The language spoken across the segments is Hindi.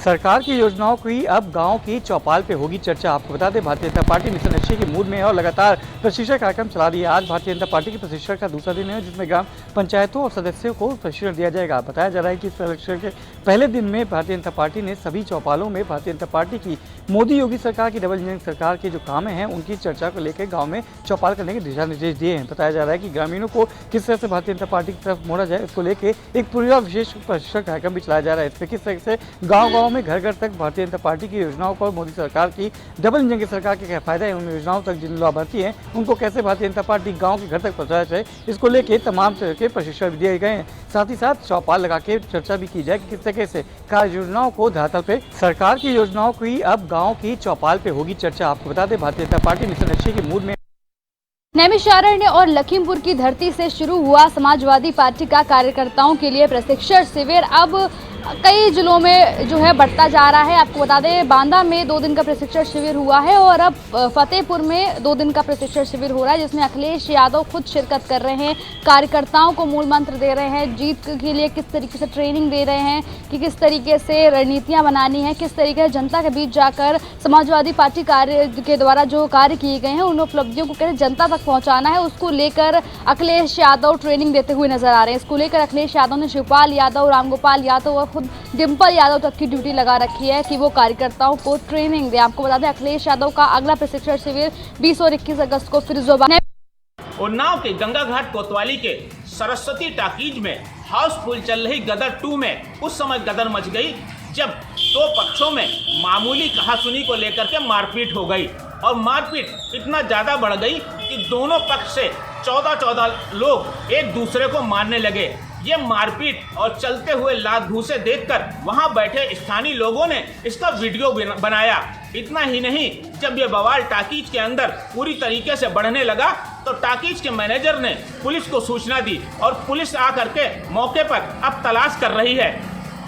सरकार की योजनाओं की अब गांव की चौपाल पे होगी चर्चा। आपको बता दें, भारतीय जनता पार्टी मिशन अच्छे के मूड में है और लगातार प्रशिक्षण कार्यक्रम चला रही है। आज भारतीय जनता पार्टी के प्रशिक्षण का दूसरा दिन है, जिसमें ग्राम पंचायतों और सदस्यों को प्रशिक्षण दिया जाएगा। बताया जा रहा है कि इस प्रशिक्षण के पहले दिन में भारतीय जनता पार्टी ने सभी चौपालों में भारतीय जनता पार्टी की मोदी योगी सरकार की डबल इंजन सरकार के जो काम हैं उनकी चर्चा को लेकर गाँव में चौपाल करने के दिशा निर्देश दिए हैं। बताया जा रहा है कि ग्रामीणों को किस तरह से भारतीय जनता पार्टी की तरफ मोड़ा जाए, इसको लेकर एक पूरा विशेष प्रशिक्षण कार्यक्रम भी चलाया जा रहा है। इसमें किस तरह से गाँव में घर घर तक भारतीय जनता पार्टी की योजनाओं पर मोदी सरकार की डबल इंजन की सरकार के क्या फायदा है, उन योजनाओं तक जिन लाभार्थी हैं उनको कैसे भारतीय जनता पार्टी गांव के घर तक पहुंचाया जाए, इसको लेके तमाम तरह के प्रशिक्षण भी दिए गए हैं। साथ ही साथ चौपाल लगा के चर्चा भी की जाए कि किस तरीके से कार्य योजनाओं को धरातल पे सरकार की योजनाओं की अब गाँव की चौपाल पे होगी चर्चा। आपको बता दें, भारतीय जनता पार्टी मिशन अच्छे के मूड में नैमिषारण्य और लखीमपुर की धरती से शुरू हुआ समाजवादी पार्टी का कार्यकर्ताओं के लिए प्रशिक्षण शिविर अब कई जिलों में जो है बढ़ता जा रहा है। आपको बता दें, बांदा में 2 दिन का प्रशिक्षण शिविर हुआ है और अब फतेहपुर में 2 दिन का प्रशिक्षण शिविर हो रहा है, जिसमें अखिलेश यादव खुद शिरकत कर रहे हैं। कार्यकर्ताओं को मूल मंत्र दे रहे हैं, जीत के लिए किस तरीके से ट्रेनिंग दे रहे हैं कि किस तरीके से रणनीतियां बनानी है, किस तरीके से जनता के बीच जाकर समाजवादी पार्टी कार्य के द्वारा जो कार्य किए गए हैं उन उपलब्धियों को कैसे जनता तक पहुँचाना है, उसको लेकर अखिलेश यादव ट्रेनिंग देते हुए नजर आ रहे हैं। इसको लेकर अखिलेश यादव ने शिवपाल यादव, रामगोपाल यादव और खुद डिंपल यादव तक की ड्यूटी लगा रखी है कि वो कार्यकर्ताओं को ट्रेनिंग दे। आपको बता दें, अखिलेश यादव का अगला प्रशिक्षण शिविर 20 और 21 अगस्त को फिरोजाबाद उन्नाव के गंगा घाट कोतवाली के सरस्वती टाकीज में हाउसफुल चल रही गदर 2 में उस समय गदर मच गई जब 2 पक्षों में मामूली कहासुनी को लेकर के मारपीट हो गई और मारपीट इतना ज़्यादा बढ़ गई कि दोनों पक्ष से 14 लोग एक दूसरे को मारने लगे। ये मारपीट और चलते हुए लात घूंसे देखकर वहां बैठे स्थानीय लोगों ने इसका वीडियो बनाया। इतना ही नहीं, जब ये बवाल टाकीज के अंदर पूरी तरीके से बढ़ने लगा तो टाकीज के मैनेजर ने पुलिस को सूचना दी और पुलिस आकर के मौके पर अब तलाश कर रही है।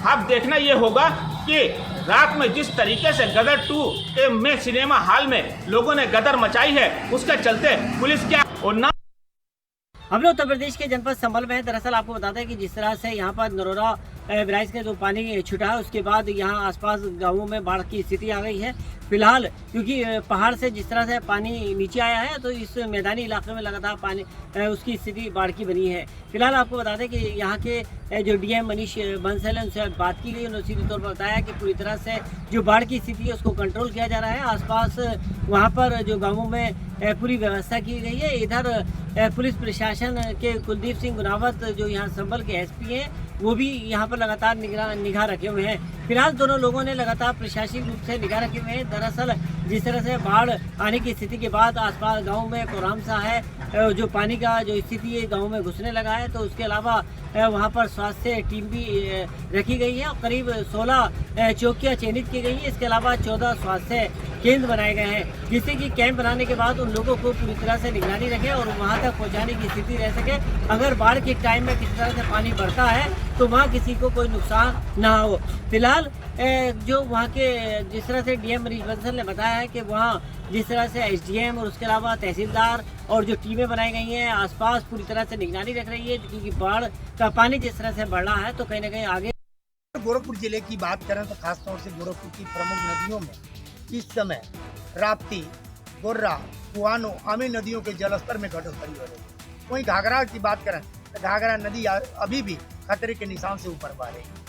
अब देखना ये होगा कि रात में जिस तरीके से गदर 2 में सिनेमा हॉल में लोगों ने गदर मचाई है, उसके चलते पुलिस क्या और हम लोग उत्तर प्रदेश के जनपद संभल में है। दरअसल आपको बताते हैं कि जिस तरह से यहाँ पर नरोरा ब्राइज का जो पानी छूटा है उसके बाद यहाँ आसपास गांवों में बाढ़ की स्थिति आ गई है। फिलहाल क्योंकि पहाड़ से जिस तरह से पानी नीचे आया है तो इस मैदानी इलाके में लगातार पानी उसकी स्थिति बाढ़ की बनी है। फिलहाल आपको बता दें कि यहाँ के जो डीएम मनीष बंसल है उनसे बात की गई। उन्होंने सीधे तौर पर बताया कि पूरी तरह से जो बाढ़ की स्थिति है उसको कंट्रोल किया जा रहा है। आसपास वहाँ पर जो गाँवों में पूरी व्यवस्था की गई है। इधर पुलिस प्रशासन के कुलदीप सिंह गुनावत जो यहाँ संभल के एसपी हैं वो भी यहाँ पर लगातार निगाह रखे हुए हैं। फिलहाल दोनों लोगों ने लगातार प्रशासनिक रूप से निगाह रखे हुए हैं। दरअसल जिस तरह से बाढ़ आने की स्थिति के बाद आसपास गाँव में कोराम सा है, जो पानी का जो स्थिति है गाँव में घुसने लगा है, तो उसके अलावा वहाँ पर स्वास्थ्य टीम भी रखी गई है और करीब 16 चौकियाँ चिन्हित की गई है। इसके अलावा 14 स्वास्थ्य केंद्र बनाए गए हैं, जिससे कि कैंप बनाने के बाद उन लोगों को पूरी तरह से निगरानी रखे और वहां तक पहुंचाने की स्थिति रह सके। अगर बाढ़ के टाइम में किसी तरह से पानी बढ़ता है तो वहां किसी को कोई नुकसान ना हो। फिलहाल जो वहां के जिस तरह से डीएम मनीष बंसल ने बताया है कि वहां जिस तरह से एसडीएम और उसके अलावा तहसीलदार और जो टीमें बनाई गई हैं आसपास पूरी तरह से निगरानी रख रही है, क्योंकि बाढ़ का पानी जिस तरह से बढ़ रहा है तो कहीं ना कहीं आगे। गोरखपुर जिले की बात करें तो खासतौर से गोरखपुर की प्रमुख नदियों में इस समय राप्ती, गोर्रा, कुआनो, आमी नदियों के जलस्तर में बढ़ोतरी हो रही है। वहीं घाघरा की बात करें तो घाघरा नदी अभी भी खतरे के निशान से ऊपर बह रही है।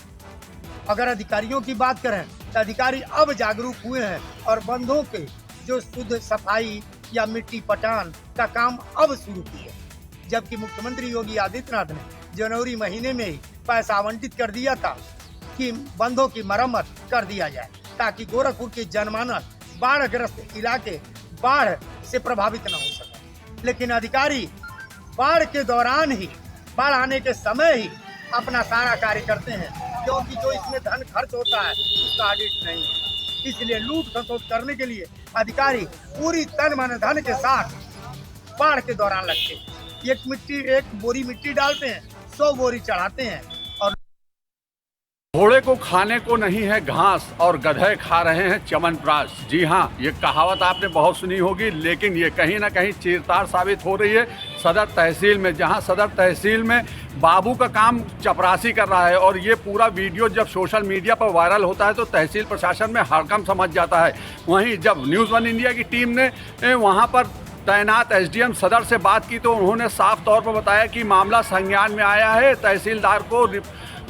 अगर अधिकारियों की बात करें तो अधिकारी अब जागरूक हुए हैं और बंधों के जो शुद्ध सफाई या मिट्टी पटान का काम अब शुरू किए, जबकि मुख्यमंत्री योगी आदित्यनाथ ने जनवरी महीने में ही पैसा आवंटित कर दिया था कि बंधों की मरम्मत कर दिया जाए ताकि गोरखपुर के जनमानस बाढ़ग्रस्त इलाके बाढ़ से प्रभावित न हो सके। लेकिन अधिकारी बाढ़ के दौरान ही, बाढ़ आने के समय ही अपना सारा कार्य करते हैं, क्योंकि जो इसमें धन खर्च होता है उसका ऑडिट नहीं होता। इसलिए लूट खसोट करने के लिए अधिकारी पूरी तन मन धन के साथ बाढ़ के दौरान लगते हैं। एक बोरी मिट्टी डालते हैं, 100 बोरी चढ़ाते हैं घोड़े को खाने को नहीं है घास और गधे खा रहे हैं च्यवनप्राश। जी हाँ, ये कहावत आपने बहुत सुनी होगी, लेकिन ये कहीं ना कहीं चीरतार साबित हो रही है सदर तहसील में, जहाँ सदर तहसील में बाबू का काम चपरासी कर रहा है। और ये पूरा वीडियो जब सोशल मीडिया पर वायरल होता है तो तहसील प्रशासन में हड़कंप समझ जाता है। वहीं जब न्यूज़ 1 इंडिया की टीम ने वहाँ पर तैनात एसडीएम सदर से बात की तो उन्होंने साफ तौर पर बताया कि मामला संज्ञान में आया है, तहसीलदार को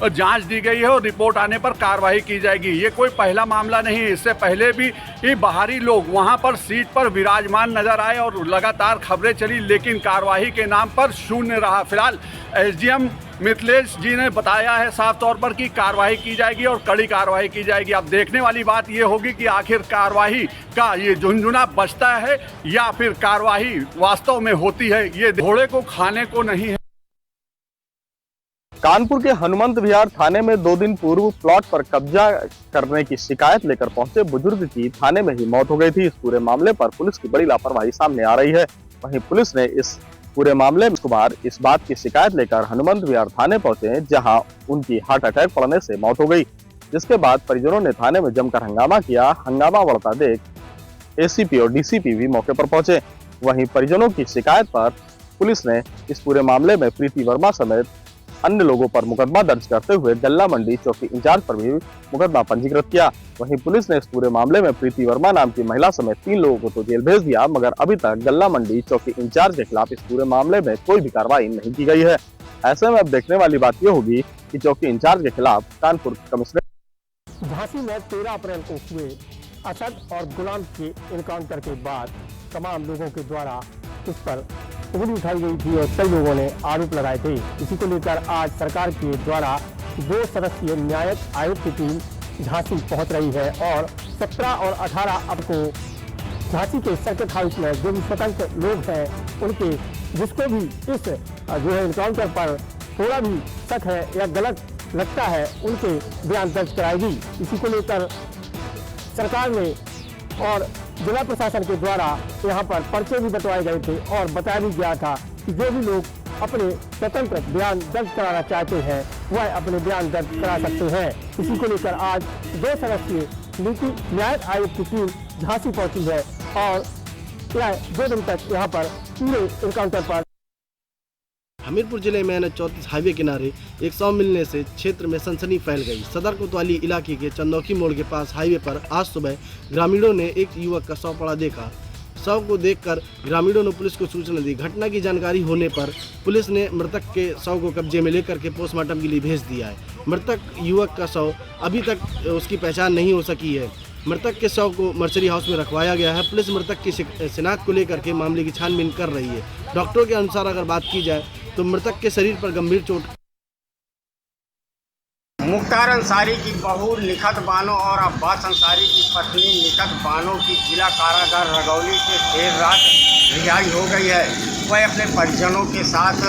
जांच दी गई है और रिपोर्ट आने पर कार्रवाई की जाएगी। ये कोई पहला मामला नहीं है, इससे पहले भी बाहरी लोग वहां पर सीट पर विराजमान नजर आए और लगातार खबरें चली, लेकिन कार्रवाई के नाम पर शून्य रहा। फिलहाल एसडीएम मिथिलेश जी ने बताया है साफ तौर पर कि कार्रवाई की जाएगी और कड़ी कार्रवाई की जाएगी। अब देखने वाली बात ये होगी कि आखिर कार्रवाई का ये झुंझुना बचता है या फिर कार्रवाई वास्तव में होती है। ये घोड़े को खाने को नहीं है। कानपुर के हनुमंत विहार थाने में 2 दिन पूर्व प्लॉट पर कब्जा करने की शिकायत लेकर पहुंचे बुजुर्ग की थाने में ही मौत हो गई थी। इस पूरे मामले पर पुलिस की बड़ी लापरवाही सामने आ रही है। वहीं पुलिस ने इस पूरे मामले में कुमार इस बात की शिकायत लेकर हनुमंत विहार थाने पहुंचे, जहां उनकी हार्ट अटैक पड़ने से मौत हो गई, जिसके बाद परिजनों ने थाने में जमकर हंगामा किया। हंगामा बढ़ता देख एसीपी और डीसीपी भी मौके पर पहुंचे। वहीं परिजनों की शिकायत पर पुलिस ने इस पूरे मामले में प्रीति वर्मा समेत अन्य लोगों पर मुकदमा दर्ज करते हुए गल्ला मंडी चौकी इंचार्ज पर भी मुकदमा पंजीकृत किया। वहीं पुलिस ने इस पूरे मामले में प्रीति वर्मा नाम की महिला समेत 3 लोगों को तो जेल भेज दिया, मगर अभी तक गल्ला मंडी चौकी इंचार्ज के खिलाफ इस पूरे मामले में कोई भी कार्रवाई नहीं की गई है। ऐसे में अब देखने वाली बात यह होगी कि चौकी इंचार्ज के खिलाफ कानपुर कमिश्नर। झांसी में 13 अप्रैल को हुए असद और गुलाम के इनकाउंटर के बाद तमाम लोगों के द्वारा इस पर उंगली उठाई गई थी और कई लोगों ने आरोप लगाए थे। इसी को लेकर आज सरकार के द्वारा 2 सदस्यीय न्यायिक आयोग की टीम झांसी पहुंच रही है और 17 और 18 अब को झांसी के सर्किट हाउस में जो भी स्वतंत्र लोग हैं उनके जिसको भी इस जो है इनकाउंटर पर थोड़ा भी शक है या गलत लगता है उनके बयान दर्ज कराएगी। इसी को लेकर सरकार ने और जिला प्रशासन के द्वारा यहाँ पर पर्चे भी बंटवाए गए थे और बताया भी गया था कि जो भी लोग अपने स्वतंत्र बयान दर्ज कराना चाहते हैं वह अपने बयान दर्ज करा सकते हैं। इसी को लेकर आज 2 सदस्यीय नीति न्यायिक आयोग की टीम झांसी पहुंची है और यह 2 दिन तक यहाँ पर पूरे इनकाउंटर पर। हमीरपुर जिले में NH-34 हाईवे किनारे एक शव मिलने से क्षेत्र में सनसनी फैल गई। सदर कोतवाली इलाके के चंदौकी मोड़ के पास हाईवे पर आज सुबह ग्रामीणों ने एक युवक का शव पड़ा देखा। शव को देखकर ग्रामीणों ने पुलिस को सूचना दी। घटना की जानकारी होने पर पुलिस ने मृतक के शव को कब्जे में लेकर के पोस्टमार्टम के लिए भेज दिया है। मृतक युवक का शव अभी तक उसकी पहचान नहीं हो सकी है। मृतक के शव को मर्चरी हाउस में रखवाया गया है। पुलिस मृतक की शिनाख्त को लेकर के मामले की छानबीन कर रही है। डॉक्टरों के अनुसार अगर बात की जाए तो मृतक के शरीर पर गंभीर चोट। मुख्तार अंसारी की बहू निखत बानो और अब्बास अंसारी की पत्नी निखत बानो की जिला कारागार रगौली से देर रात रिहाई हो गई है। वह अपने परिजनों के साथ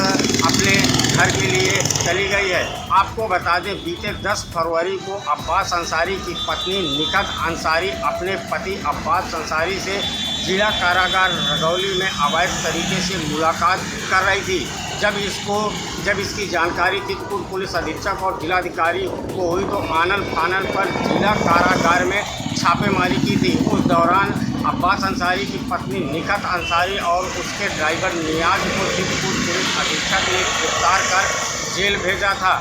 अपने घर के लिए चली गई है। आपको बता दें, बीते 10 फरवरी को अब्बास अंसारी की पत्नी निखत अंसारी अपने पति अब्बास अंसारी से जिला कारागार रगौली में अवैध तरीके से मुलाकात कर रही थी। जब इसकी जानकारी चितपुर पुलिस अधीक्षक और जिलाधिकारी को हुई तो आनन फानन पर जिला कारागार में छापेमारी की थी। उस दौरान अब्बास अंसारी की पत्नी निखत अंसारी और उसके ड्राइवर नियाज को चितपुर पुलिस अधीक्षक ने गिरफ्तार कर जेल भेजा था।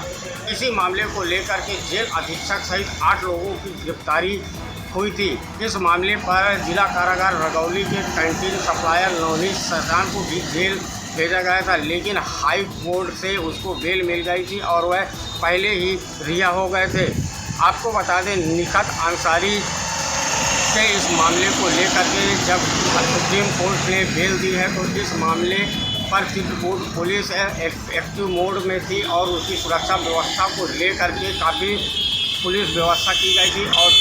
इसी मामले को लेकर के जेल अधीक्षक सहित 8 लोगों की गिरफ्तारी हुई थी। इस मामले पर जिला कारागार रगौली के कैंटीन सप्लायर नवनीत सरदान को भी जेल भेजा गया था, लेकिन हाई कोर्ट से उसको बेल मिल गई थी और वह पहले ही रिहा हो गए थे। आपको बता दें, निखत अंसारी के इस मामले को लेकर के जब सुप्रीम कोर्ट ने बेल दी है तो इस मामले पर चित्रकूट पुलिस एक्टिव मोड में थी और उसकी सुरक्षा व्यवस्था को लेकर के काफ़ी पुलिस व्यवस्था की गई थी। और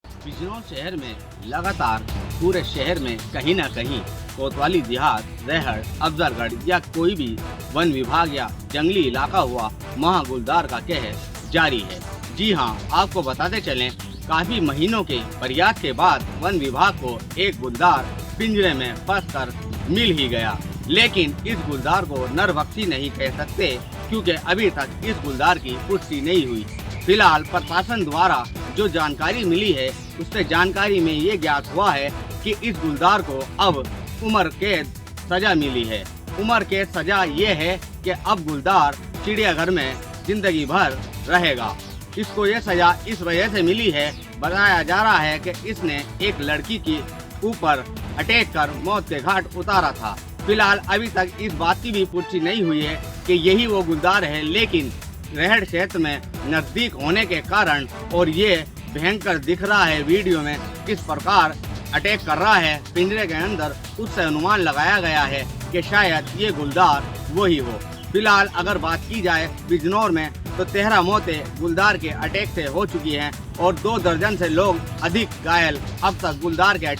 बिजनौर शहर में लगातार पूरे शहर में कहीं ना कहीं कोतवाली देहात, रहड़, अफजलगढ़ या कोई भी वन विभाग या जंगली इलाका हुआ महागुलदार का कहर जारी है। जी हां, आपको बताते चलें, काफी महीनों के प्रयास के बाद वन विभाग को एक गुलदार पिंजरे में फंस कर मिल ही गया, लेकिन इस गुलदार को नरभक्षी नहीं कह सकते क्योंकि अभी तक इस गुलदार की पुष्टि नहीं हुई। फिलहाल प्रशासन द्वारा जो जानकारी मिली है उससे जानकारी में ये ज्ञात हुआ है कि इस गुलदार को अब उम्र कैद सजा मिली है। उम्र कैद सजा ये है कि अब गुलदार चिड़ियाघर में जिंदगी भर रहेगा। इसको ये सजा इस वजह से मिली है, बताया जा रहा है कि इसने एक लड़की के ऊपर अटैक कर मौत के घाट उतारा था। फिलहाल अभी तक इस बात की भी पुष्टि नहीं हुई है कि यही वो गुलदार है, लेकिन रेहड़ क्षेत्र में नजदीक होने के कारण और ये भयंकर दिख रहा है वीडियो में किस प्रकार अटैक कर रहा है पिंजरे के अंदर, उससे अनुमान लगाया गया है कि शायद ये गुलदार वही हो। फिलहाल अगर बात की जाए बिजनौर में तो 13 मौतें गुलदार के अटैक से हो चुकी हैं और 2 दर्जन से लोग अधिक घायल अब तक गुलदार के